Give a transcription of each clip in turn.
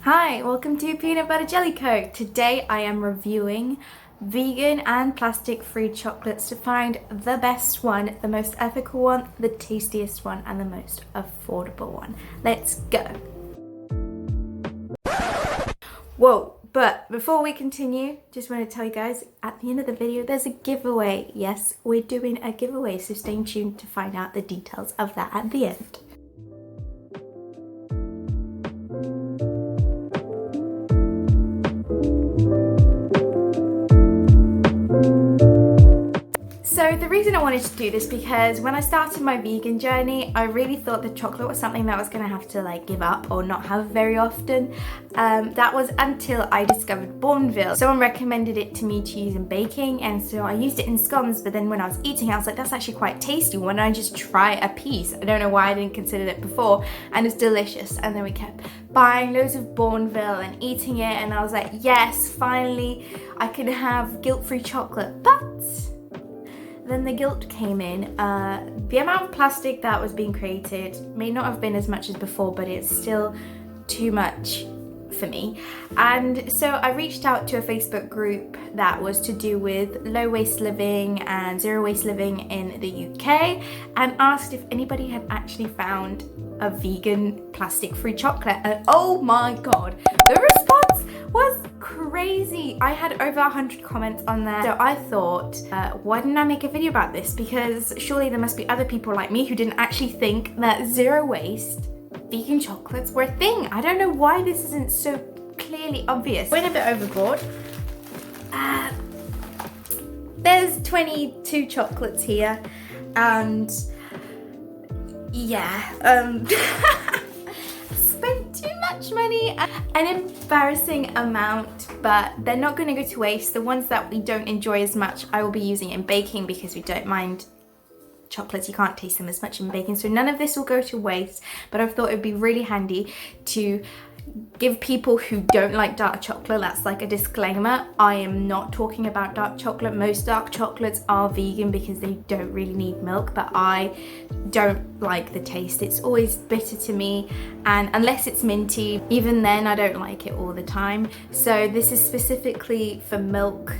Hi, welcome to Peanut Butter Jelly Co. Today I am reviewing vegan and plastic-free chocolates to find the best one, the most ethical one, the tastiest one, and the most affordable one. Let's go. Whoa, but before we continue, just want to tell you guys, at the end of the video there's a giveaway. Yes, we're doing a giveaway, so stay tuned to find out the details of that at the end. So the reason I wanted to do this because when I started my vegan journey, I really thought that chocolate was something that I was going to have to give up or not have very often. That was until I discovered Bournville. Someone recommended it to me to use in baking, and so I used it in scones, but then when I was eating I was like, that's actually quite tasty. Why don't I just try a piece? I don't know why I didn't consider it before, and it's delicious. And then we kept buying loads of Bournville and eating it, and I was like, yes, finally I can have guilt-free chocolate. But then the guilt came in. The amount of plastic that was being created may not have been as much as before, but it's still too much for me. And so I reached out to a Facebook group that was to do with low waste living and zero waste living in the UK, and asked if anybody had actually found a vegan plastic-free chocolate. And oh my god, the response was crazy. I had over 100 comments on there. So I thought, why didn't I make a video about this? Because surely there must be other people like me who didn't actually think that zero waste vegan chocolates were a thing. I don't know why this isn't so clearly obvious. Went a bit overboard. There's 22 chocolates here, and yeah, spent too much money, an embarrassing amount, but they're not going to go to waste. The ones that we don't enjoy as much I will be using in baking, because we don't mind chocolates, you can't taste them as much in baking, so none of this will go to waste. But I thought it would be really handy to give people who don't like dark chocolate, that's like a disclaimer, I am not talking about dark chocolate. Most dark chocolates are vegan because they don't really need milk, but I don't like the taste. It's always bitter to me, and unless it's minty, even then I don't like it all the time. So this is specifically for milk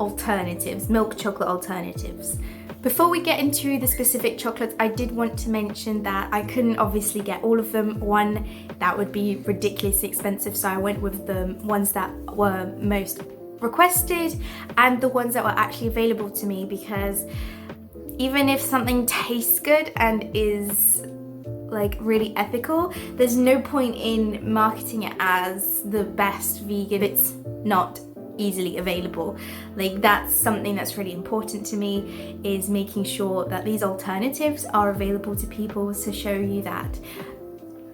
alternatives, milk chocolate alternatives. Before we get into the specific chocolates, I did want to mention that I couldn't obviously get all of them. One, that would be ridiculously expensive, so I went with the ones that were most requested and the ones that were actually available to me, because even if something tastes good and is really ethical, there's no point in marketing it as the best vegan if it's not easily available. That's something that's really important to me, is making sure that these alternatives are available to people, to show you that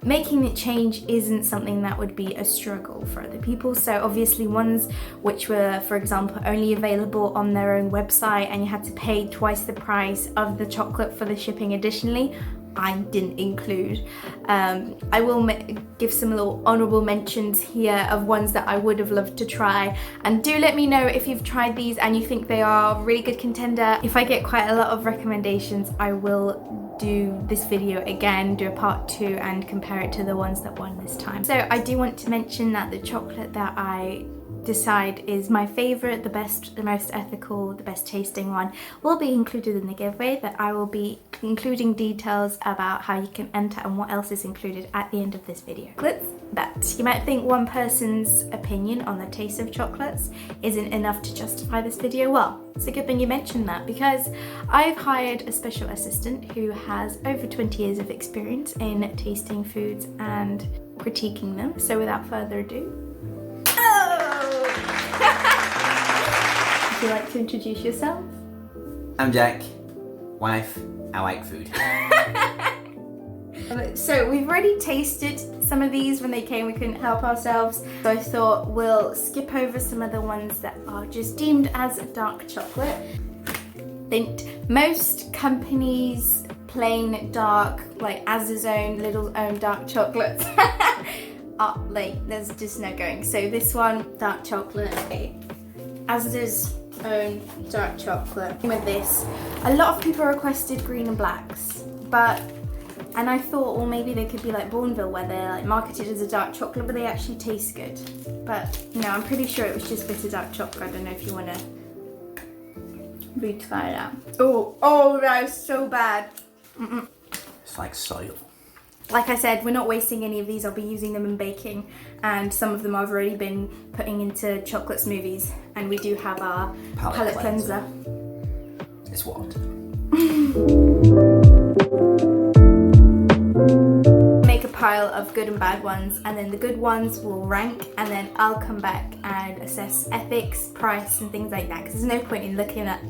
making the change isn't something that would be a struggle for other people. So obviously ones which were, for example, only available on their own website and you had to pay twice the price of the chocolate for the shipping additionally, I didn't include. I will give some little honorable mentions here of ones that I would have loved to try, and do let me know if you've tried these and you think they are a really good contender. If I get quite a lot of recommendations, I will do this video again, do a part 2 and compare it to the ones that won this time. So I do want to mention that the chocolate that I decide is my favorite, the best, the most ethical, the best tasting one will be included in the giveaway, that I will be including details about how you can enter and what else is included at the end of this video. But you might think one person's opinion on the taste of chocolates isn't enough to justify this video. Well, it's a good thing you mentioned that, because I've hired a special assistant who has over 20 years of experience in tasting foods and critiquing them. So without further ado, would you like to introduce yourself? I'm Jack, wife, I like food. So we've already tasted some of these when they came, we couldn't help ourselves. So I thought we'll skip over some of the ones that are just deemed as dark chocolate. Most companies plain dark, as his own little dark chocolates. There's just no going. So this one, dark chocolate, Asda's own dark chocolate. With this, a lot of people requested green and blacks, but And I thought, well, maybe they could be like Bourneville, where they're like marketed as a dark chocolate, but they actually taste good. But no, I'm pretty sure it was just bitter dark chocolate. I don't know if you want to retry it out. Oh, that is so bad. It's like soil. Like I said, we're not wasting any of these. I'll be using them in baking, and some of them I've already been putting into chocolate smoothies. And we do have our palette cleanser. It's what? Make a pile of good and bad ones, and then the good ones will rank, and then I'll come back and assess ethics, price, and things like that, because there's no point in looking at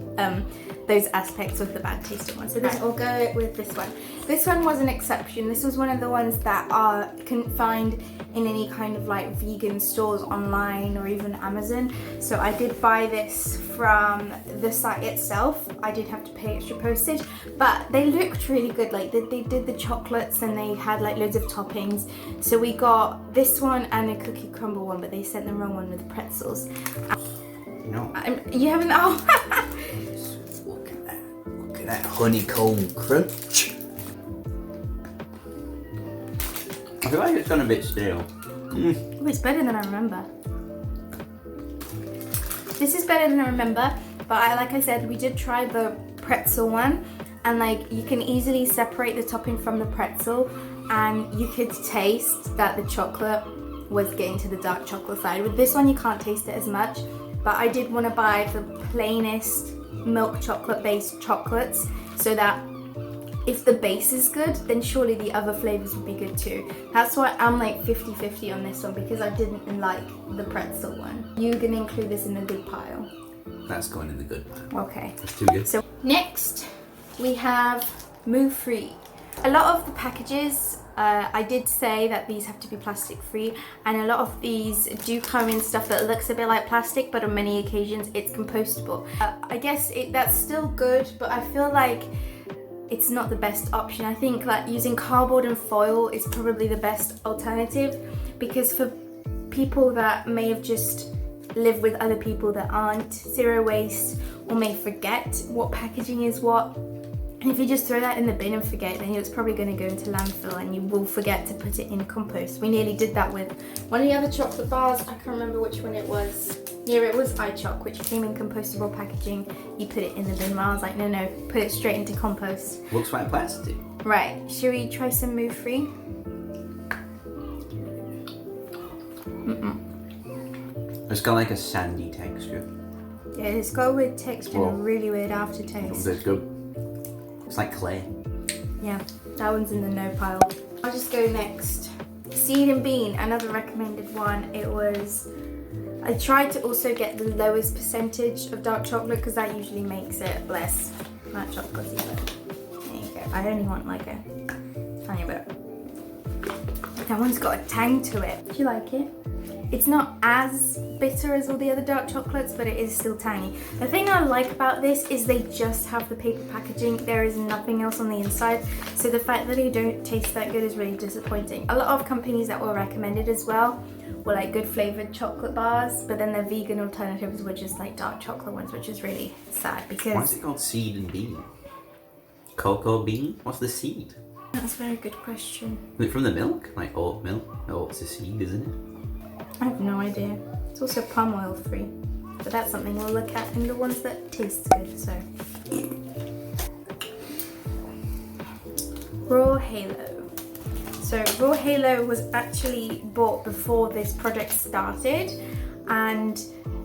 those aspects with the bad tasting ones. So this, I'll go with this one. This one was an exception. This was one of the ones that I couldn't find in any kind of like vegan stores online or even Amazon. So I did buy this from the site itself. I did have to pay extra postage, but they looked really good. Like they did the chocolates and they had like loads of toppings. So we got this one and a cookie crumble one, but they sent the wrong one with the pretzels. No. You haven't? Oh. Look at that. Look at that honeycomb crunch. I feel like it's gone a bit stale. Oh, it's better than I remember. This is better than I remember, but like I said, we did try the pretzel one, and like you can easily separate the topping from the pretzel, and you could taste that the chocolate was getting to the dark chocolate side. With this one, you can't taste it as much, but I did want to buy the plainest milk chocolate based chocolates, so that if the base is good, then surely the other flavors would be good too. That's why I'm like 50-50 on this one, because I didn't like the pretzel one. You're gonna include this in the good pile. That's going in the good pile. Okay. It's too good. So next we have Move Free. A lot of the packages, I did say that these have to be plastic free, and a lot of these do come in stuff that looks a bit like plastic, but on many occasions it's compostable. I guess that's still good, but I feel like it's not the best option. I think like using cardboard and foil is probably the best alternative, because for people that may have just lived with other people that aren't zero waste, or may forget what packaging is what, and if you just throw that in the bin and forget, then it's probably going to go into landfill and you will forget to put it in compost. We nearly did that with one of the other chocolate bars. I can't remember which one it was. Yeah, it was iChoc, which came in compostable packaging. You put it in the bin. I was like, no, put it straight into compost. Looks like plastic. Right, should we try some Move Free? It's got like a sandy texture. Yeah, it's got a weird texture and a really weird aftertaste. It's good. It's like clay. Yeah, that one's in the no pile. I'll just go next. Seed and Bean, another recommended one. I tried to also get the lowest percentage of dark chocolate, because that usually makes it less not chocolatey, but there you go. I only want like a tiny bit. That one's got a tang to it. Do you like it? It's not as bitter as all the other dark chocolates, but it is still tangy. The thing I like about this is they just have the paper packaging. There is nothing else on the inside. So the fact that they don't taste that good is really disappointing. A lot of companies that were recommended as well were like good flavored chocolate bars, but then their vegan alternatives were just like dark chocolate ones, which is really sad because... Why is it called Seed and Bean? Cocoa bean? What's the seed? That's a very good question. Is it from the milk? Like oat milk? Oat's a seed, isn't it? I have no idea. It's also palm oil free, but that's something we'll look at in the ones that taste good. So, Raw Halo. So Raw Halo was actually bought before this project started, and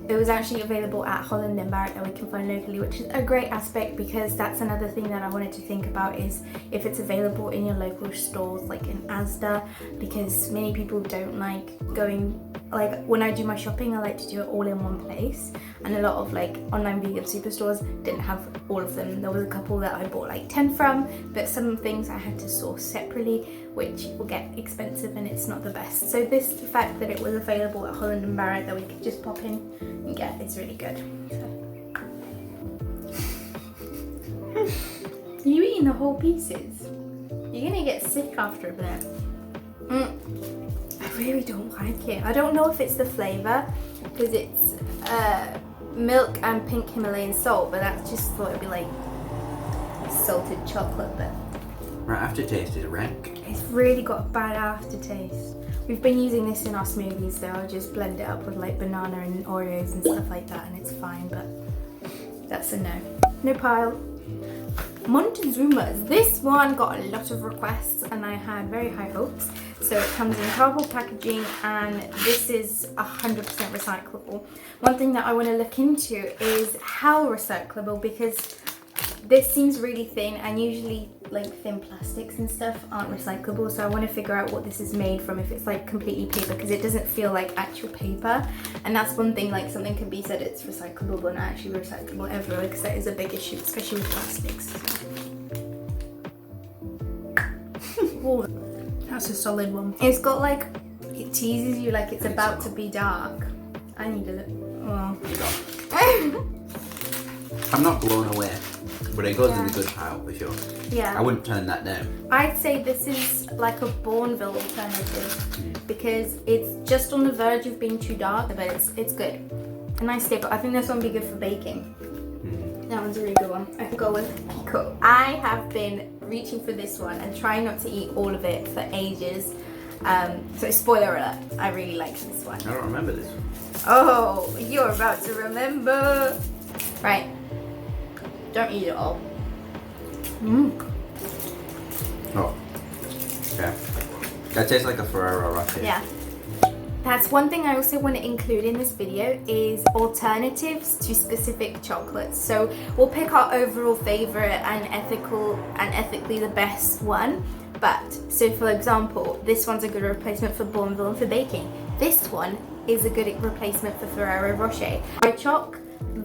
it was actually available at Holland & Barrett that we can find locally, which is a great aspect, because that's another thing that I wanted to think about, is if it's available in your local stores like in Asda, because many people don't like going, like when I do my shopping I like to do it all in one place, and a lot of like online vegan superstores didn't have all of them. There was a couple that I bought like 10 from, but some things I had to source separately, which will get expensive and it's not the best. So the fact that it was available at Holland & Barrett that we could just pop in and get is really good. So. Are you eating the whole pieces? You're gonna get sick after a bit. I really don't like it. I don't know if it's the flavour, because it's milk and pink Himalayan salt, but I just thought it'd be like salted chocolate, but Right, aftertaste is rank. It's really got a bad aftertaste. We've been using this in our smoothies, so I'll just blend it up with like banana and Oreos and stuff like that, and it's fine, but that's a no. No pile. Montezuma's. This one got a lot of requests and I had very high hopes. So it comes in cardboard packaging and this is 100% recyclable. One thing that I want to look into is how recyclable, because this seems really thin and usually like thin plastics and stuff aren't recyclable, so I want to figure out what this is made from, if it's like completely paper, because it doesn't feel like actual paper. And that's one thing, like something can be said it's recyclable but not actually recyclable ever, because that is a big issue, especially with plastics. Oh, that's a solid one. It's got like, it teases you like it's about to be dark. I need to look, well. I'm not blown away, but it goes in the good pile for sure. Yeah. I wouldn't turn that down. I'd say this is like a Bourneville alternative because it's just on the verge of being too dark, but it's good. A nice staple. I think this one would be good for baking. That one's a really good one. I could go with Pico. I have been reaching for this one and trying not to eat all of it for ages. So spoiler alert, I really like this one. I don't remember this one. Oh, you're about to remember. Right. Don't eat it all. Oh, yeah. That tastes like a Ferrero Rocher. Yeah. That's one thing I also want to include in this video is alternatives to specific chocolates. So we'll pick our overall favorite and ethically the best one. But, so for example, this one's a good replacement for Bourneville and for baking. This one is a good replacement for Ferrero Rocher.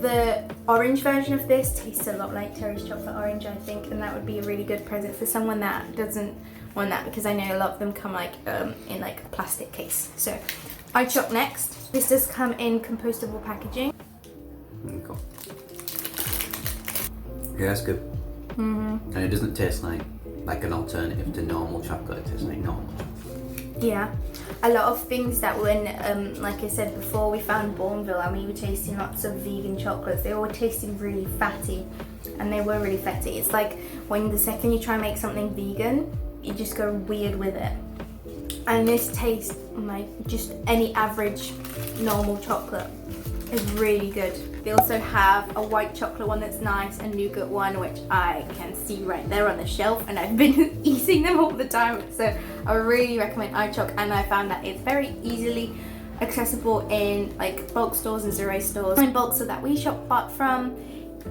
The orange version of this tastes a lot like Terry's chocolate orange, I think, and that would be a really good present for someone that doesn't want that, because I know a lot of them come like in like a plastic case. So iChoc next. This does come in compostable packaging. Cool. Yeah, that's good. And it doesn't taste like an alternative to normal chocolate. It tastes like normal chocolate. Yeah, a lot of things that when, like I said before, we found Bourneville and we were tasting lots of vegan chocolates. They were tasting really fatty, and they were really fatty. It's like when the second you try and make something vegan, you just go weird with it. And this tastes like just any average normal chocolate. It's really good. They also have a white chocolate one that's nice, a nougat one, which I can see right there on the shelf, and I've been eating them all the time. So I really recommend iChoc, and I found that it's very easily accessible in like bulk stores and zero stores. The bulk store that we shop bought from,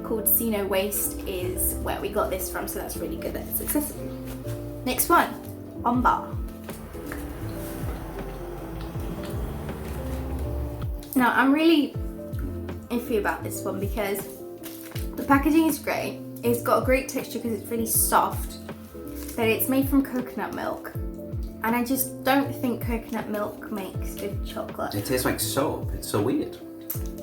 called Sino Waste, is where we got this from, so that's really good that it's accessible. Next one, Ombar. Now I'm really iffy about this one because the packaging is great. It's got a great texture because it's really soft, but it's made from coconut milk, and I just don't think coconut milk makes good chocolate. It tastes like soap. It's so weird.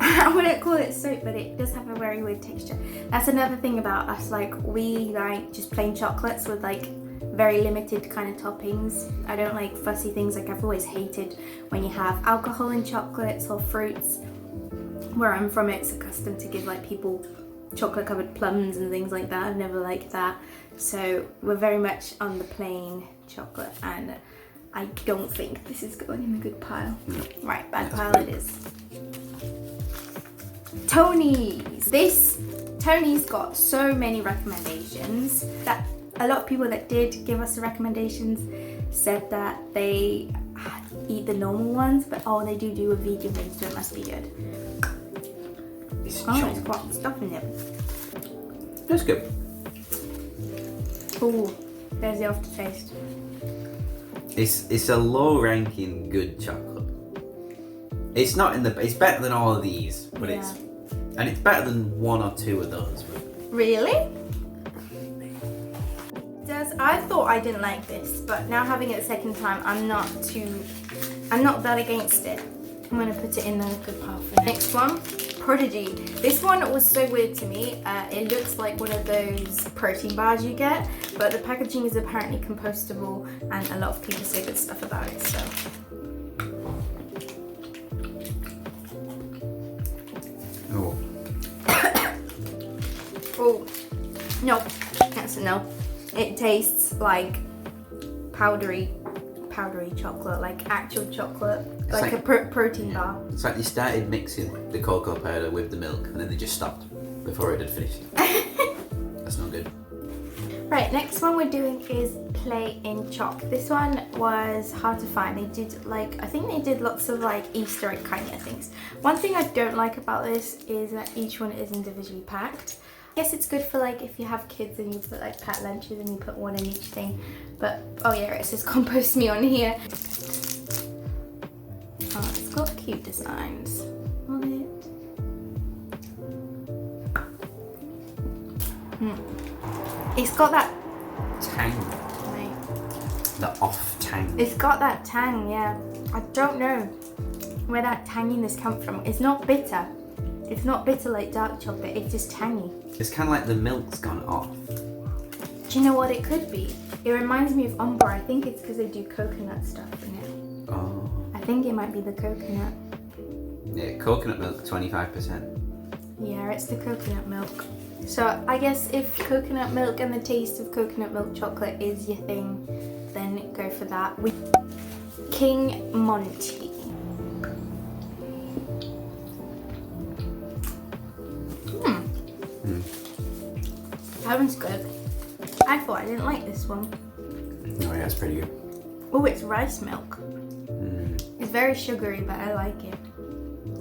I wouldn't call it soap, but it does have a very weird texture. That's another thing about us, like we like just plain chocolates with like very limited kind of toppings. I don't like fussy things. Like I've always hated when you have alcohol in chocolates or fruits. Where I'm from, it's accustomed to give like people chocolate covered plums and things like that. I've never liked that. So we're very much on the plain chocolate, and I don't think this is going in a good pile. Right, bad pile it is. Tony's. Tony's got so many recommendations that a lot of people that did give us the recommendations said that they eat the normal ones, but they do a vegan thing, so it must be good. It's got stuff in it. That's good. Oh, there's the aftertaste. It's a low ranking good chocolate. It's not in the. It's better than all of these, but Yeah. it's better than one or two of those. Really? I thought I didn't like this, but now having it a second time, I'm not that against it. I'm gonna put it in the good pile for next one. Prodigy. This one was so weird to me. It looks like one of those protein bars you get, but the packaging is apparently compostable, and a lot of people say good stuff about it. So. Oh. Oh, no, that's a no. It tastes like powdery chocolate, like actual chocolate, like a protein bar. It's like they started mixing the cocoa powder with the milk and then they just stopped before it had finished. That's not good. Right, next one we're doing is Play in Chalk. This one was hard to find. They did like, I think they did lots of like Easter egg kind of things. One thing I don't like about this is that each one is individually packed. I guess it's good for like if you have kids and you put like packed lunches and you put one in each thing. But, oh yeah, it says compost me on here. Oh, it's got cute designs on it. It's got that Tang. The off tang. It's got that tang, yeah. I don't know where that tanginess comes from. It's not bitter. It's not bitter like dark chocolate, it's just tangy. It's kind of like the milk's gone off. Do you know what it could be? It reminds me of Umbra. I think it's because they do coconut stuff in it. Oh. I think it might be the coconut. Yeah, coconut milk, 25%. Yeah, it's the coconut milk. So I guess if coconut milk and the taste of coconut milk chocolate is your thing, then go for that. King Monty. That one's good. I thought I didn't like this one. Oh yeah, it's pretty good. Oh, it's rice milk. It's very sugary, but I like it.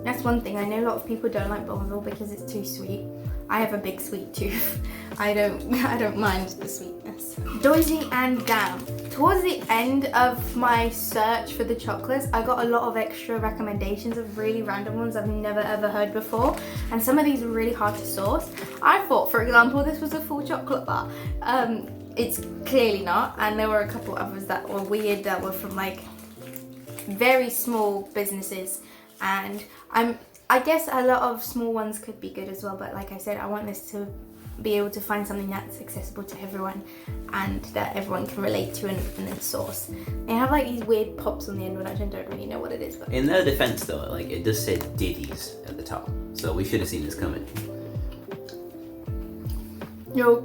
That's one thing. I know a lot of people don't like Bonneville because it's too sweet. I have a big sweet tooth. I don't mind the sweetness. Doisy and Down. Towards the end of my search for the chocolates, I got a lot of extra recommendations of really random ones I've never ever heard before, and some of these were really hard to source. I thought, for example, this was a full chocolate bar. It's clearly not, and there were a couple others that were weird that were from like very small businesses, and I guess a lot of small ones could be good as well, but like I said, I want this to be able to find something that's accessible to everyone and that everyone can relate to and then source. They have like these weird pops on the end, which I don't really know what it is. But in their defense though, like it does say Diddy's at the top, so we should have seen this coming. Yo.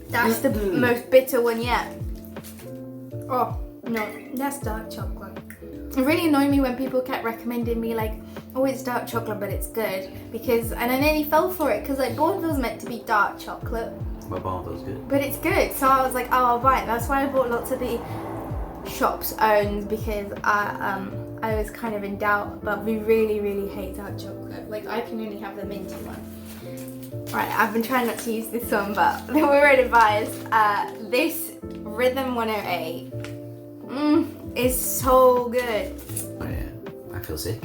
That's the most bitter one yet. Oh, no, that's dark chocolate. It really annoyed me when people kept recommending me like, oh, it's dark chocolate, but it's good. And I nearly fell for it because like Bonneville's meant to be dark chocolate. Well, Bonneville's good. But it's good, so I was like, oh, I'll buy it. That's why I bought lots of the shops owned, because I was kind of in doubt, but we really, really hate dark chocolate. Like, I can only have the minty one. Right, I've been trying not to use this one, but we were advised. This Rhythm 108 is so good. Oh yeah, I feel sick.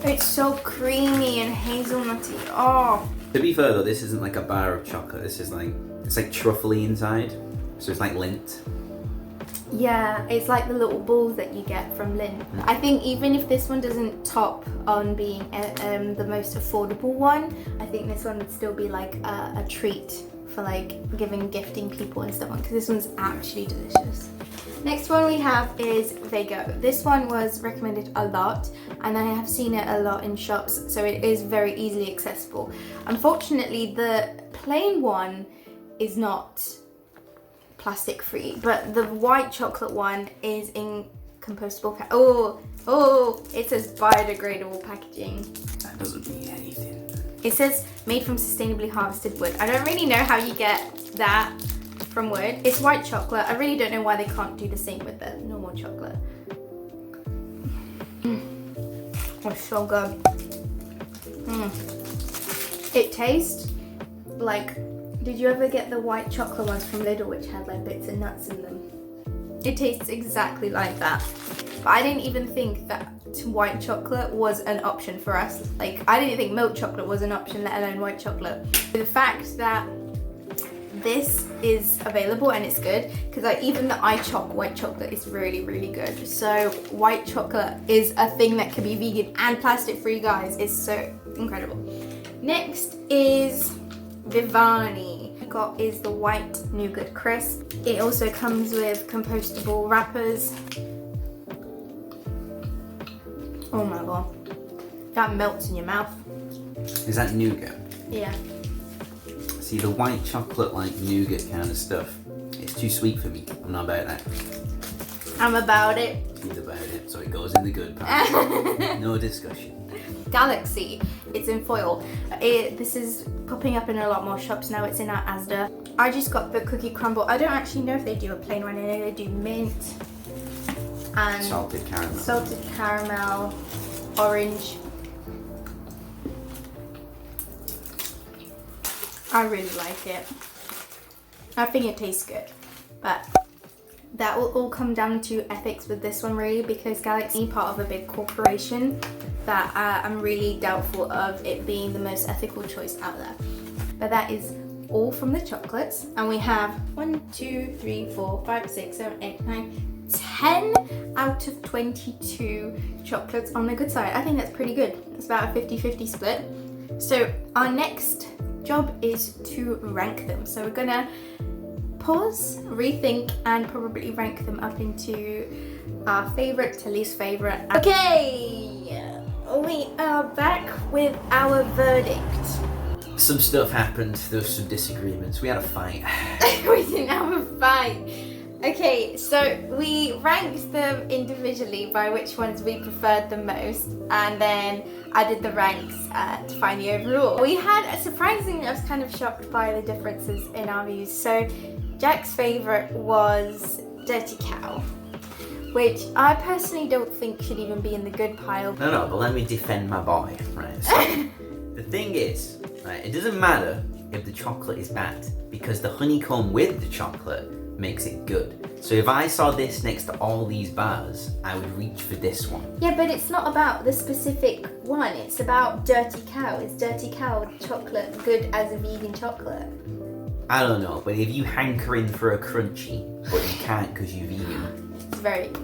It's so creamy and hazelnutty. Oh. To be fair though, this isn't like a bar of chocolate. This is like, it's like truffly inside, so it's like Lindt. Yeah, it's like the little balls that you get from Lindt. I think even if this one doesn't top on being the most affordable one, I think this one would still be like a treat for like gifting people and stuff on, because this one's actually delicious. Next one we have is Vego. This one was recommended a lot, and I have seen it a lot in shops, so it is very easily accessible. Unfortunately, the plain one is not plastic free, but the white chocolate one is in compostable it says biodegradable packaging. That doesn't mean anything. It says made from sustainably harvested wood. I don't really know how you get that from wood. It's white chocolate. I really don't know why they can't do the same with the normal chocolate. It's so good. It tastes like, did you ever get the white chocolate ones from Lidl which had like bits of nuts in them? It tastes exactly like that. But I didn't even think that white chocolate was an option for us. Like, I didn't think milk chocolate was an option, let alone white chocolate. The fact that this is available and it's good, because like even the iChoc white chocolate is really, really good. So white chocolate is a thing that can be vegan and plastic free, guys. It's so incredible. Next is Vivani. Got is the white nougat crisp. It also comes with compostable wrappers. Oh my god, that melts in your mouth. Is that nougat? Yeah. See, the white chocolate, like nougat kind of stuff, it's too sweet for me. I'm not about that. I'm about it. He's about it, so it goes in the good part. No discussion. Galaxy. It's in foil. This is popping up in a lot more shops now. It's in our Asda. I just got the cookie crumble. I don't actually know if they do a plain one. I know they do mint and Salted caramel, orange. I really like it. I think it tastes good, but that will all come down to ethics with this one really, because Galaxy is part of a big corporation that I'm really doubtful of it being the most ethical choice out there. But that is all from the chocolates, and we have 1, 2, 3, 4, 5, 6, 7, 8, 9, 10 out of 22 chocolates on the good side. I think that's pretty good. It's about a 50-50 split. So our next job is to rank them. So we're gonna pause, rethink, and probably rank them up into our favorite to least favorite. Okay, we are back with our verdict. Some stuff happened. There was some disagreements. We had a fight. We didn't have a fight. Okay, so we ranked them individually by which ones we preferred the most, and then I did the ranks to find the overall. We had, surprisingly, I was kind of shocked by the differences in our views. So Jack's favourite was Dirty Cow, which I personally don't think should even be in the good pile. No, but let me defend my boy, right? So, the thing is, right, it doesn't matter if the chocolate is bad, because the honeycomb with the chocolate makes it good. So if I saw this next to all these bars, I would reach for this one. Yeah, but it's not about the specific one, it's about Dirty Cow. Is Dirty Cow chocolate good as a vegan chocolate? I don't know, but if you hankering for a crunchy, but you can't because you're vegan.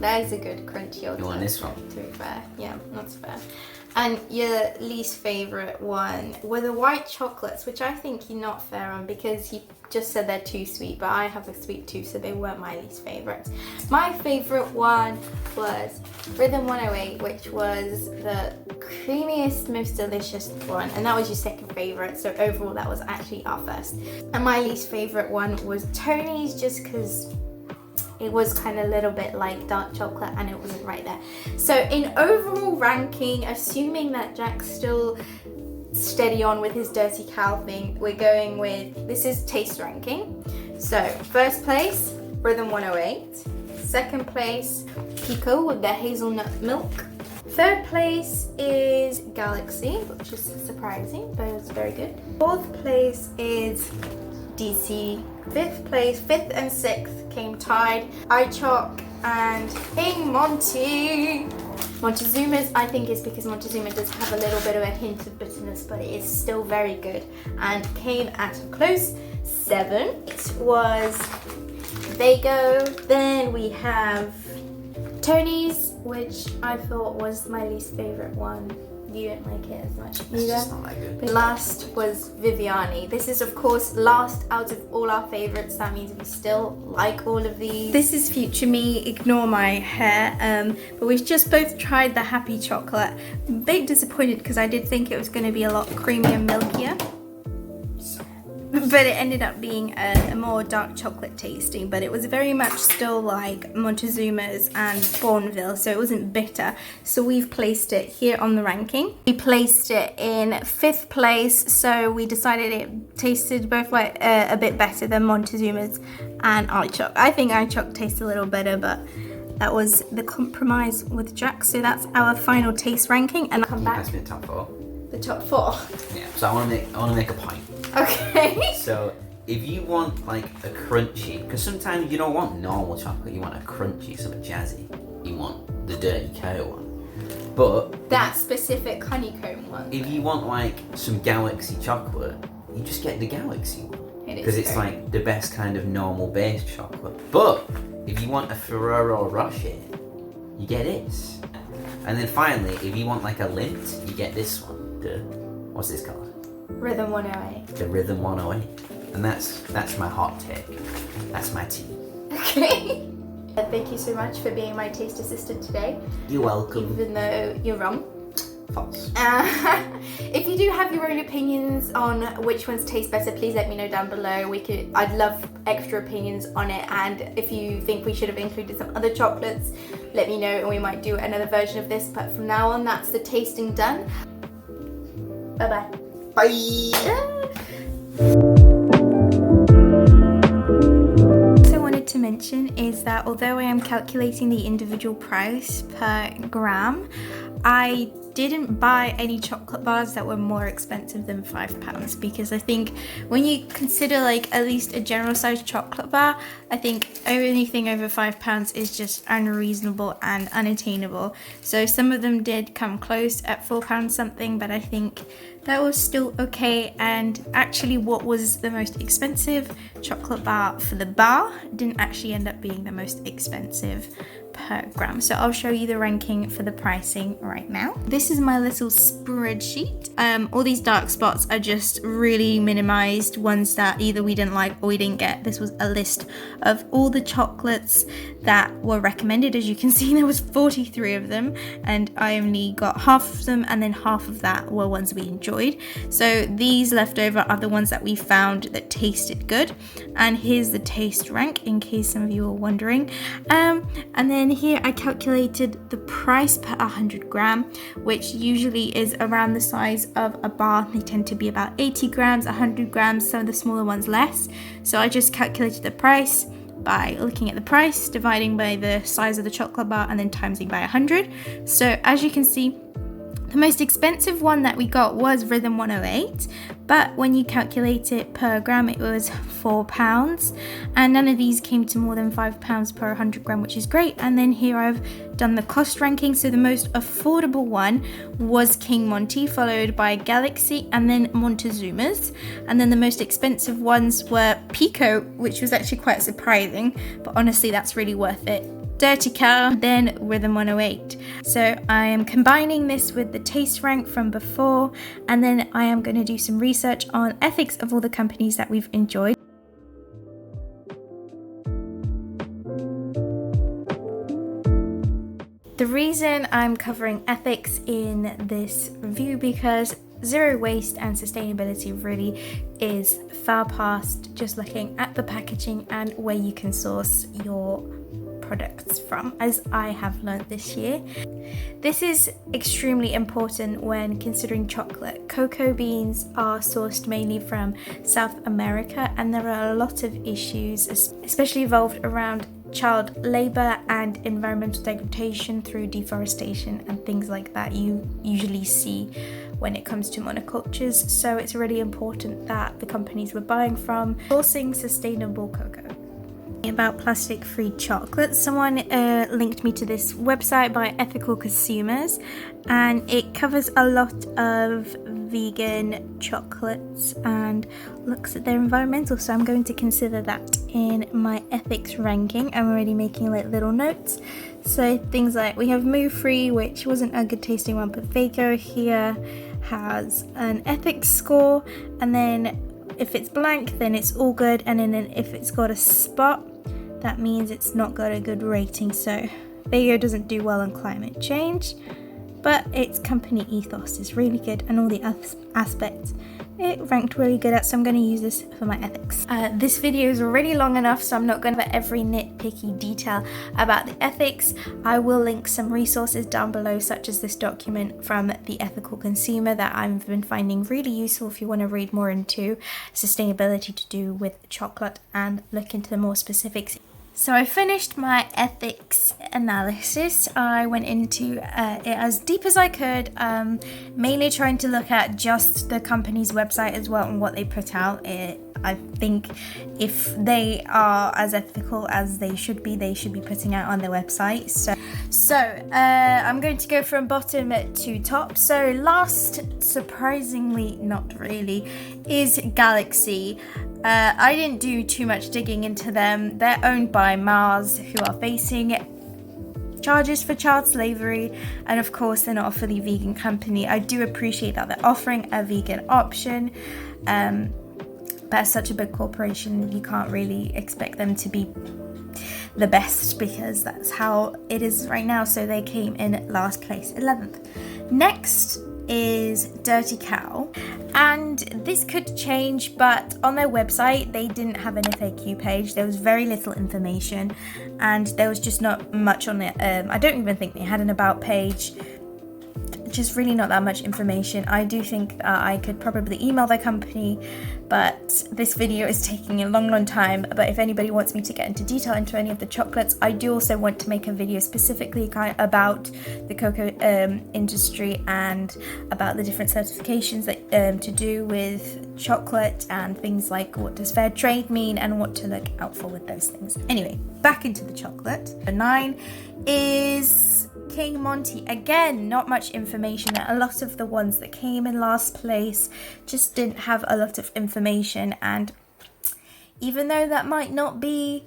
That is a good crunchy alternative. You want this one? To be fair, yeah, that's fair. And your least favourite one were the white chocolates, which I think you're not fair on because you just said they're too sweet, but I have a sweet tooth, so they weren't my least favourites. My favourite one was Rhythm 108, which was the creamiest, most delicious one, and that was your second favourite, so overall that was actually our first. And my least favourite one was Tony's, just because it was kind of a little bit like dark chocolate and it wasn't right there. So in overall ranking, assuming that Jack's still steady on with his Dirty Cow thing, we're going with, this is taste ranking. So first place, Rhythm 108. Second place, Pico with the hazelnut milk. Third place is Galaxy, which is surprising, but it's very good. Fourth place is DC. Fifth place, fifth and sixth came tied. iChoc and King Monty. Montezuma's, I think, is because Montezuma does have a little bit of a hint of bitterness, but it is still very good and came at a close 7. It was Vago. Then we have Tony's, which I thought was my least favourite one. You didn't like it as much either. It's just not that good. Last was Viviani. This is of course last out of all our favourites. That means we still like all of these. This is future me, ignore my hair. But we've just both tried the Happy Chocolate. I'm a bit disappointed because I did think it was going to be a lot creamier and milkier. But it ended up being a more dark chocolate tasting, but it was very much still like Montezuma's and Bourneville, so it wasn't bitter. So we've placed it here on the ranking. We placed it in 5th place, so we decided it tasted both like a bit better than Montezuma's and iChoc. I think iChoc tastes a little better, but that was the compromise with Jack. So that's our final taste ranking, and I'll come back. That's been top 4. The top 4. Yeah. So I want to make a point. Okay. So if you want like a crunchy, because sometimes you don't want normal chocolate, you want a crunchy, something jazzy. You want the Dirty Cow one. But that specific honeycomb one. If you want like some Galaxy chocolate, you just get the Galaxy one. Because it's like the best kind of normal base chocolate. But if you want a Ferrero Rocher, you get this. And then finally, if you want like a Lindt, you get this one. What's this called? Rhythm 108. The Rhythm 108. And that's my hot take. That's my tea. Okay. Thank you so much for being my taste assistant today. You're welcome. Even though you're wrong. False. If you do have your own opinions on which ones taste better, please let me know down below. I'd love extra opinions on it, and if you think we should have included some other chocolates, let me know and we might do another version of this. But from now on, that's the tasting done. Bye-bye. Bye! To mention is that although I am calculating the individual price per gram, I didn't buy any chocolate bars that were more expensive than £5, because I think when you consider like at least a general sized chocolate bar, I think anything over £5 is just unreasonable and unattainable. So some of them did come close at £4 something, but I think that was still okay. And actually what was the most expensive chocolate bar for the bar didn't actually end up being the most expensive per gram. So I'll show you the ranking for the pricing right now. This is my little spreadsheet. All these dark spots are just really minimized ones that either we didn't like or we didn't get. This was a list of all the chocolates that were recommended. As you can see, there was 43 of them and I only got half of them, and then half of that were ones we enjoyed. So these leftover are the ones that we found that tasted good, and here's the taste rank in case some of you are wondering. And then here I calculated the price per 100 gram, which usually is around the size of a bar. They tend to be about 80 grams, 100 grams, some of the smaller ones less. So I just calculated the price by looking at the price, dividing by the size of the chocolate bar, and then timesing by 100. So as you can see, the most expensive one that we got was Rhythm 108, but when you calculate it per gram, it was £4, and none of these came to more than £5 per 100 gram, which is great. And then here I've done the cost ranking. So the most affordable one was King Monty, followed by Galaxy, and then Montezuma's. And then the most expensive ones were Pico, which was actually quite surprising, but honestly, that's really worth it. Dirty Cow, then Rhythm 108. So I am combining this with the taste rank from before, and then I am going to do some research on ethics of all the companies that we've enjoyed. The reason I'm covering ethics in this review because zero waste and sustainability really is far past just looking at the packaging and where you can source your products from, as I have learned this year. This is extremely important when considering chocolate. Cocoa beans are sourced mainly from South America, and there are a lot of issues, especially evolved around child labor and environmental degradation through deforestation and things like that you usually see when it comes to monocultures. So it's really important that the companies we're buying from sourcing sustainable cocoa. About plastic-free chocolate, someone linked me to this website by Ethical Consumers, and it covers a lot of vegan chocolates and looks at their environmental, so I'm going to consider that in my ethics ranking. I'm already making like little notes. So things like, we have Moo Free, which wasn't a good tasting one, but Vago here has an ethics score, and then if it's blank then it's all good, and then if it's got a spot, that means it's not got a good rating. So Vago doesn't do well on climate change, but its company ethos is really good, and all the aspects it ranked really good at, so I'm going to use this for my ethics. This video is already long enough, so I'm not going to cover every nitpicky detail about the ethics. I will link some resources down below, such as this document from the Ethical Consumer that I've been finding really useful if you want to read more into sustainability to do with chocolate and look into the more specifics. So I finished my ethics analysis. I went into it as deep as I could, mainly trying to look at just the company's website as well and what they put out. I think if they are as ethical as they should be putting out on their website. So I'm going to go from bottom to top. So last, surprisingly not really, is Galaxy. I didn't do too much digging into them. They're owned by Mars, who are facing charges for child slavery, and of course they're not a fully vegan company. I do appreciate that they're offering a vegan option, but as such a big corporation, you can't really expect them to be the best, because that's how it is right now. So they came in last place, 11th. Next is Dirty Cow, and this could change, but on their website they didn't have an FAQ page. There was very little information and there was just not much on it. I don't even think they had an about page. Just really not that much information. I do think I could probably email their company, but this video is taking a long time. But if anybody wants me to get into detail into any of the chocolates, I do also want to make a video specifically about the cocoa industry and about the different certifications that to do with chocolate and things like what does fair trade mean and what to look out for with those things. Anyway, back into the chocolate. The 9 is King Monty. Again, not much information. A lot of the ones that came in last place just didn't have a lot of information, and even though that might not be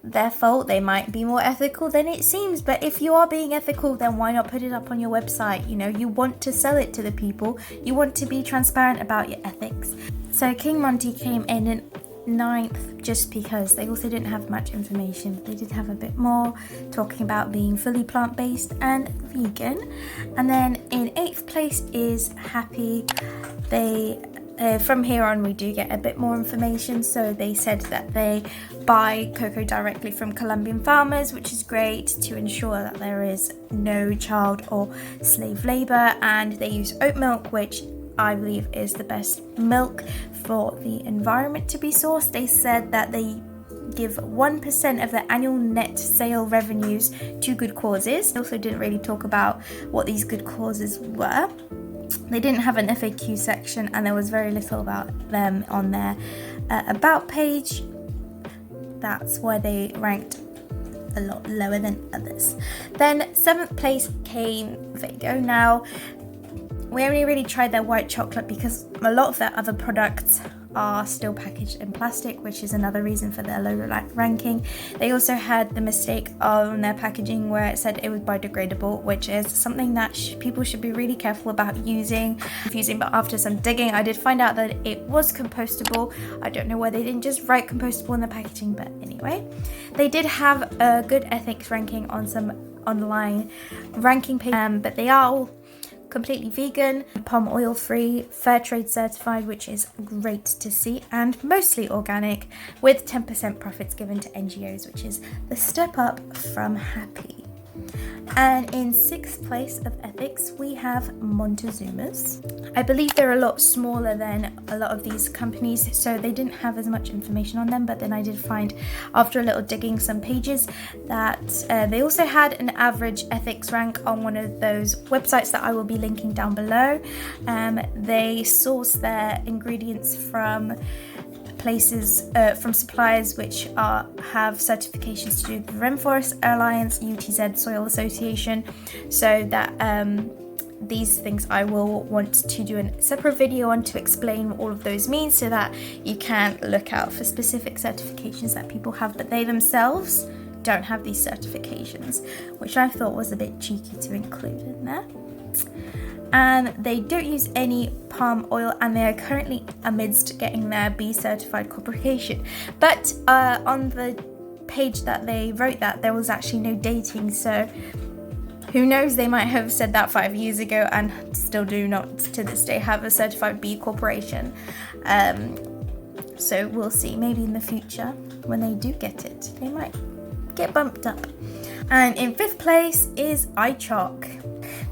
their fault, they might be more ethical than it seems. But if you are being ethical, then why not put it up on your website? You know, you want to sell it to the people, you want to be transparent about your ethics. So King Monty came in 9th just because they also didn't have much information. They did have a bit more, talking about being fully plant-based and vegan. And then in 8th place is Happy. They from here on we do get a bit more information. So they said that they buy cocoa directly from Colombian farmers, which is great, to ensure that there is no child or slave labor, and they use oat milk, which I believe is the best milk for the environment to be sourced. They said that they give 1% of their annual net sale revenues to good causes. They also didn't really talk about what these good causes were. They didn't have an FAQ section, and there was very little about them on their about page. That's why they ranked a lot lower than others. Then 7th place came Vago. Now, we only really tried their white chocolate because a lot of their other products are still packaged in plastic, which is another reason for their low ranking. They also had the mistake on their packaging where it said it was biodegradable, which is something that people should be really careful about using. But after some digging, I did find out that it was compostable. I don't know why they didn't just write compostable in the packaging, but anyway. They did have a good ethics ranking on some online ranking page, but they are all completely vegan, palm oil free, fair trade certified, which is great to see, and mostly organic, with 10% profits given to NGOs, which is the step up from Happy. And in 6th place of ethics, we have Montezuma's. I believe they're a lot smaller than a lot of these companies, so they didn't have as much information on them. But then I did find, after a little digging some pages, that they also had an average ethics rank on one of those websites that I will be linking down below. They source their ingredients from places, from suppliers which have certifications to do with the Rainforest Alliance, UTZ Soil Association, so that these things I will want to do a separate video on to explain what all of those mean, so that you can look out for specific certifications that people have, but they themselves don't have these certifications, which I thought was a bit cheeky to include in there. And they don't use any palm oil, and they are currently amidst getting their B certified corporation. But on the page that they wrote that, there was actually no dating, so who knows, they might have said that 5 years ago and still do not to this day have a certified B corporation. So we'll see, maybe in the future when they do get it, they might get bumped up. And in 5th place is iChalk.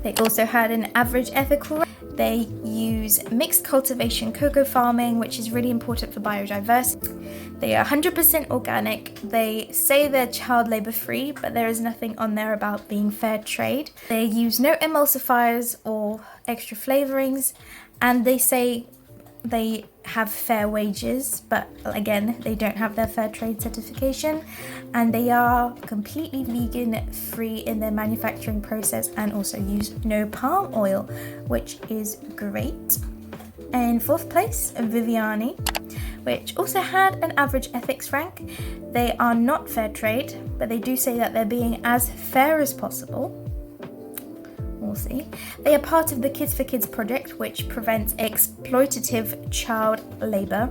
They also had an average ethical rank. They use mixed cultivation cocoa farming, which is really important for biodiversity. They are 100% organic. They say they're child labour free, but there is nothing on there about being fair trade. They use no emulsifiers or extra flavourings, and they say they have fair wages, but again, they don't have their fair trade certification, and they are completely vegan free in their manufacturing process, and also use no palm oil, which is great. In 4th place, Viviani, which also had an average ethics rank. They are not fair trade, but they do say that they're being as fair as possible. We'll see. They are part of the Kids for Kids project, which prevents exploitative child labour.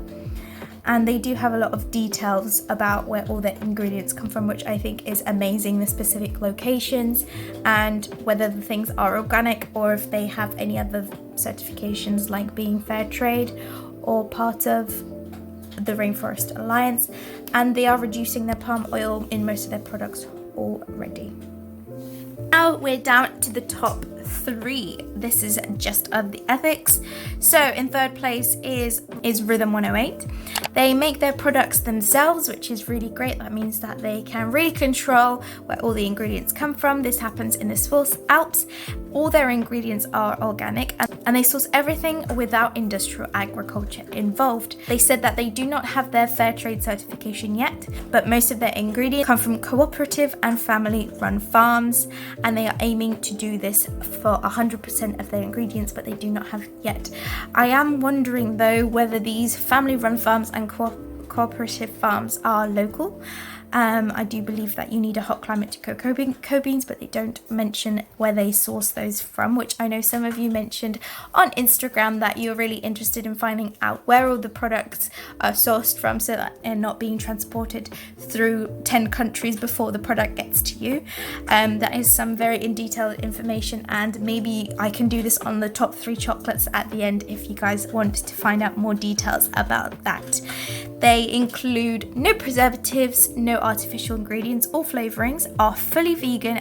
and they do have a lot of details about where all the ingredients come from, which I think is amazing, the specific locations and whether the things are organic or if they have any other certifications like being fair trade or part of the Rainforest Alliance, and they are reducing their palm oil in most of their products already. Now we're down to the top 3. This is just of the ethics. So in third place is Rhythm 108. They make their products themselves, which is really great. That means that they can really control where all the ingredients come from. This happens in the Swiss Alps. All their ingredients are organic and they source everything without industrial agriculture involved. They said that they do not have their fair trade certification yet, but most of their ingredients come from cooperative and family run farms, and they are aiming to do this for 100% of their ingredients, but they do not have yet. I am wondering though whether these family run farms and cooperative farms are local. I do believe that you need a hot climate to grow cocoa beans, but they don't mention where they source those from, which I know some of you mentioned on Instagram that you're really interested in finding out where all the products are sourced from so that they're not being transported through 10 countries before the product gets to you. That is some very in detailed information, and maybe I can do this on the top 3 chocolates at the end if you guys want to find out more details about that. They include no preservatives, no artificial ingredients or flavorings, are fully vegan,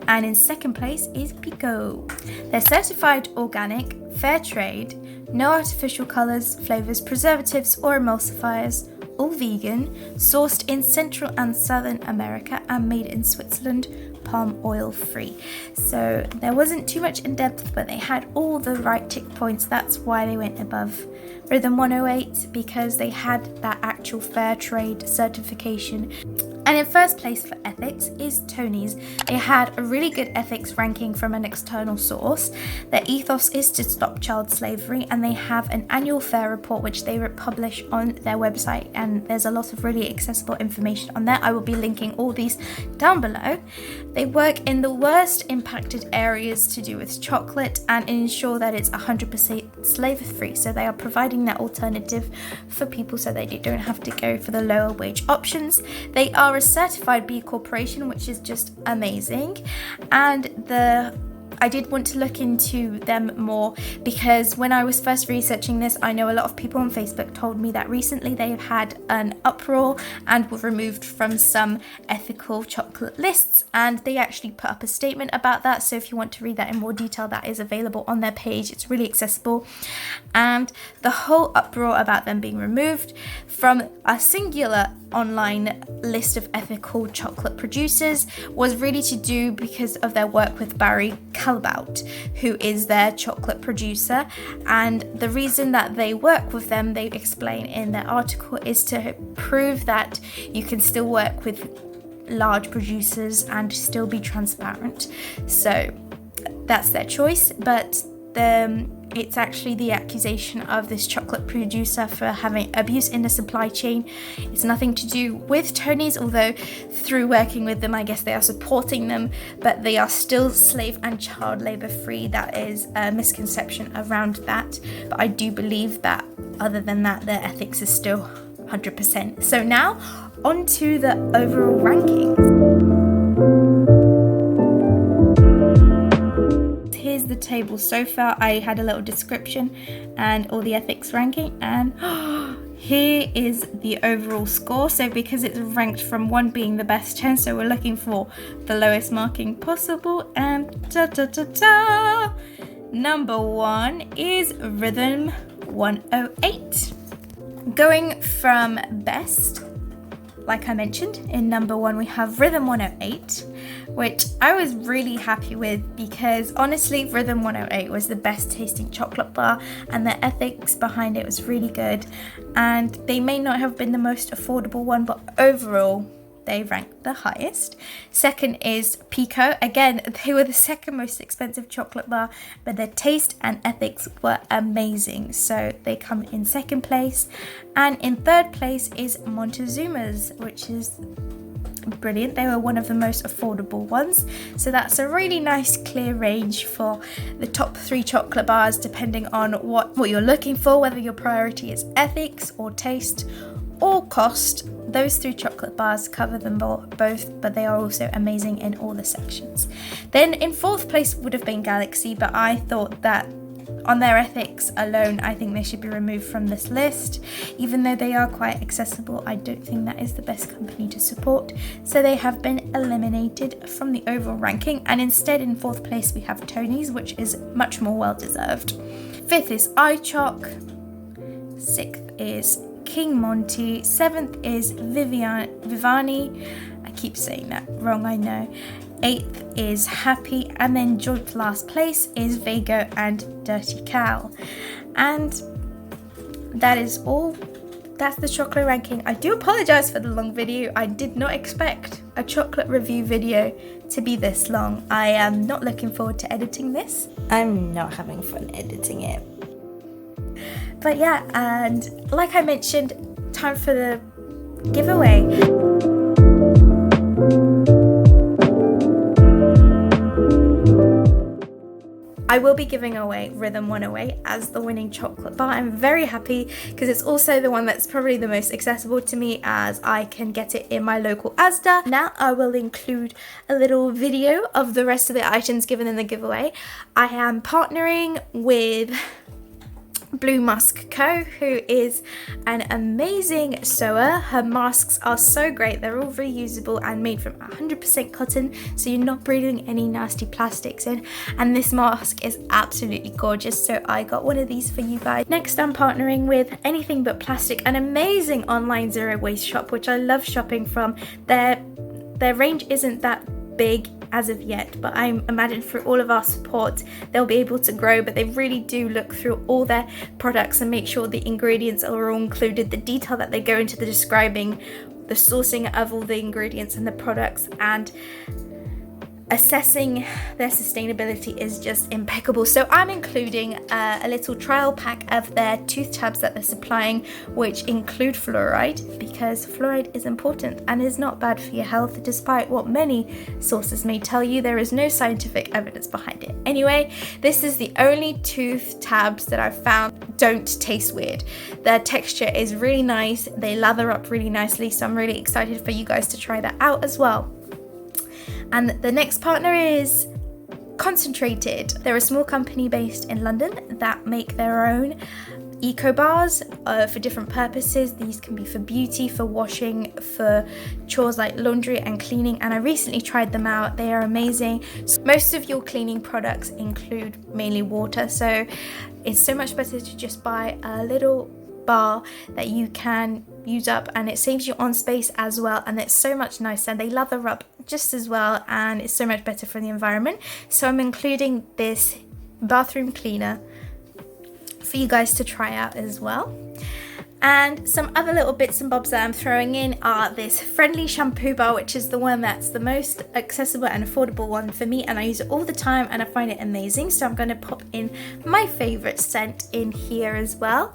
and in second place is Pico. They're certified organic, fair trade, no artificial colors, flavors, preservatives or emulsifiers, all vegan, sourced in Central and Southern America and made in Switzerland, palm oil free. So there wasn't too much in depth, but they had all the right tick points. That's why they went above Rhythm 108, because they had that actual fair trade certification. And in first place for ethics is Tony's. They had a really good ethics ranking from an external source. Their ethos is to stop child slavery, and they have an annual fair report which they publish on their website, and there's a lot of really accessible information on there. I will be linking all these down below. They work in the worst impacted areas to do with chocolate and ensure that it's 100% slavery free. So they are providing that alternative for people so they don't have to go for the lower wage options. They are a certified B Corporation, which is just amazing, and I did want to look into them more because when I was first researching this, I know a lot of people on Facebook told me that recently they've had an uproar and were removed from some ethical chocolate lists, and they actually put up a statement about that. So if you want to read that in more detail, that is available on their page. It's really accessible. And the whole uproar about them being removed from a singular online list of ethical chocolate producers was really to do because of their work with Barry Callebaut, who is their chocolate producer. And the reason that they work with them, they explain in their article, is to prove that you can still work with large producers and still be transparent. So that's their choice, but it's actually the accusation of this chocolate producer for having abuse in the supply chain. It's nothing to do with Tony's, although through working with them, I guess they are supporting them, but they are still slave and child labor free. That is a misconception around that. But I do believe that other than that, their ethics is still 100%. So now on to the overall rankings. Here's the table so far. I had a little description and all the ethics ranking, and here is the overall score. So because it's ranked from 1 being the best 10, so we're looking for the lowest marking possible, and number 1 is Rhythm 108. Going from best, like I mentioned, in number 1 we have Rhythm 108, which I was really happy with because honestly Rhythm 108 was the best tasting chocolate bar and the ethics behind it was really good, and they may not have been the most affordable one, but overall they ranked the highest. Second is Pico. Again, they were the second most expensive chocolate bar, but their taste and ethics were amazing, so they come in second place. And in third place is Montezuma's, which is brilliant. They were one of the most affordable ones. So that's a really nice clear range for the top 3 chocolate bars, depending on what you're looking for, whether your priority is ethics or taste or cost. Those 3 chocolate bars cover them both, but they are also amazing in all the sections. Then in 4th place would have been Galaxy, but I thought that on their ethics alone, I think they should be removed from this list. Even though they are quite accessible, I don't think that is the best company to support. So they have been eliminated from the overall ranking. And instead, in 4th place, we have Tony's, which is much more well-deserved. 5th is iChoc. 6th is King Monty. 7th is Vivani. I keep saying that wrong, I know. 8th is Happy, and then joint last place is Vago and Dirty Cow. And that is all. That's the chocolate ranking. I do apologize for the long video. I did not expect a chocolate review video to be this long. I am not looking forward to editing this. I'm not having fun editing it. But yeah, and like I mentioned, time for the giveaway. I will be giving away Rhythm 108 as the winning chocolate bar. I'm very happy because it's also the one that's probably the most accessible to me, as I can get it in my local Asda. Now I will include a little video of the rest of the items given in the giveaway. I am partnering with Blue Musk Co, who is an amazing sewer. Her masks are so great. They're all reusable and made from 100% cotton, so you're not breathing any nasty plastics in. And this mask is absolutely gorgeous, so I got one of these for you guys. Next, I'm partnering with Anything But Plastic, an amazing online zero waste shop, which I love shopping from. Their range isn't that big as of yet, but I imagine through all of our support they'll be able to grow. But they really do look through all their products and make sure the ingredients are all included, the detail that they go into the describing the sourcing of all the ingredients and the products, and assessing their sustainability is just impeccable. So I'm including a little trial pack of their tooth tabs that they're supplying, which include fluoride, because fluoride is important and is not bad for your health, despite what many sources may tell you. There is no scientific evidence behind it. Anyway, this is the only tooth tabs that I've found don't taste weird. Their texture is really nice, they lather up really nicely, so I'm really excited for you guys to try that out as well. And the next partner is Concentrated. They're a small company based in London that make their own eco bars for different purposes. These can be for beauty, for washing, for chores like laundry and cleaning, and I recently tried them out. They are amazing. Most of your cleaning products include mainly water, so it's so much better to just buy a little bar that you can use up, and it saves you on space as well, and it's so much nicer. They lather up just as well, and it's so much better for the environment. So I'm including this bathroom cleaner for you guys to try out as well. And some other little bits and bobs that I'm throwing in are this friendly shampoo bar, which is the one that's the most accessible and affordable one for me, and I use it all the time and I find it amazing. So I'm going to pop in my favorite scent in here as well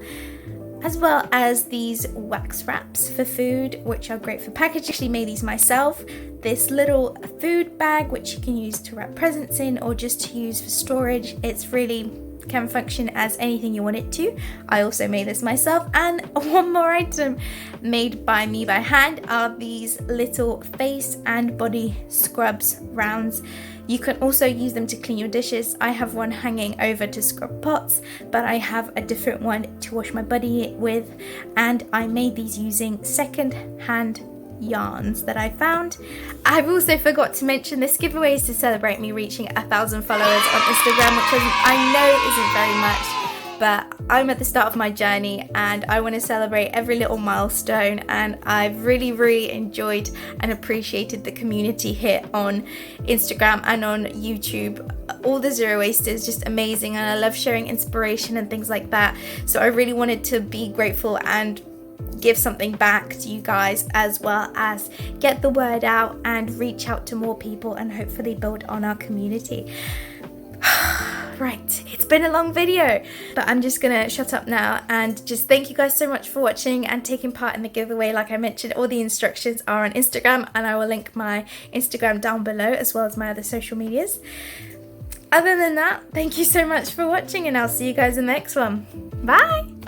as these wax wraps for food, which are great for packaging. I actually made these myself. This little food bag, which you can use to wrap presents in or just to use for storage. It's really can function as anything you want it to. I also made this myself. And one more item made by me by hand are these little face and body scrubs rounds. You can also use them to clean your dishes. I have one hanging over to scrub pots, but I have a different one to wash my body with, and I made these using second-hand yarns that I found. I've also forgot to mention this giveaway is to celebrate me reaching 1,000 followers on Instagram, which I know isn't very much, but I'm at the start of my journey and I want to celebrate every little milestone, and I've really enjoyed and appreciated the community here on Instagram and on YouTube. All the zero waste is just amazing, and I love sharing inspiration and things like that, so I really wanted to be grateful and give something back to you guys, as well as get the word out and reach out to more people and hopefully build on our community. Right, it's been a long video, but I'm just gonna shut up now and just thank you guys so much for watching and taking part in the giveaway. Like I mentioned, all the instructions are on Instagram, and I will link my Instagram down below as well as my other social medias. Other than that, thank you so much for watching, and I'll see you guys in the next one. Bye!